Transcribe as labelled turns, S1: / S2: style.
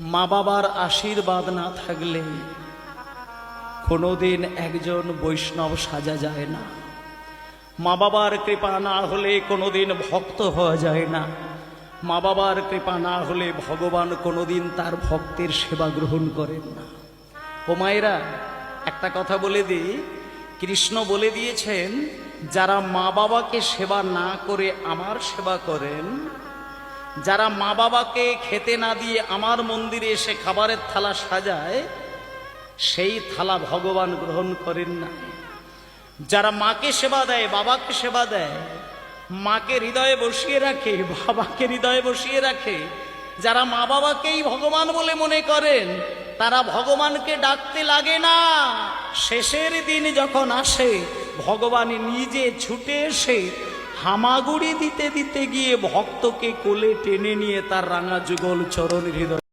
S1: মা বাবার আশীর্বাদ না থাকলে কোনোদিন একজন বৈষ্ণব সাজা যায় না। মা বাবার কৃপা না হলে কোনোদিন ভক্ত হওয়া যায় না। মা বাবার কৃপা না হলে ভগবান কোনোদিন তার ভক্তের সেবা গ্রহণ করেন না। ও মায়েরা, একটা কথা বলে দিই, কৃষ্ণ বলে দিয়েছেন, যারা মা বাবাকে সেবা না করে আমার সেবা করেন, যারা মা বাবাকে খেতে না দিয়ে আমার মন্দিরে এসে খাবারের থালা সাজায়, সেই থালা ভগবান গ্রহণ করেন না। যারা মাকে সেবা দেয়, বাবাকে সেবা দেয়, মাকে হৃদয়ে বসিয়ে রাখে, বাবাকে হৃদয়ে বসিয়ে রাখে, যারা মা বাবাকেই ভগবান বলে মনে করেন, তারা ভগবানকে ডাকতে লাগে না। শেষের দিন যখন আসে, ভগবান নিজে ছুটে এসে হামাগুড়ি দিতে দিতে গিয়ে ভক্তকে কোলে টেনে নিয়ে তার রাঙা যুগল চরণ হৃদয়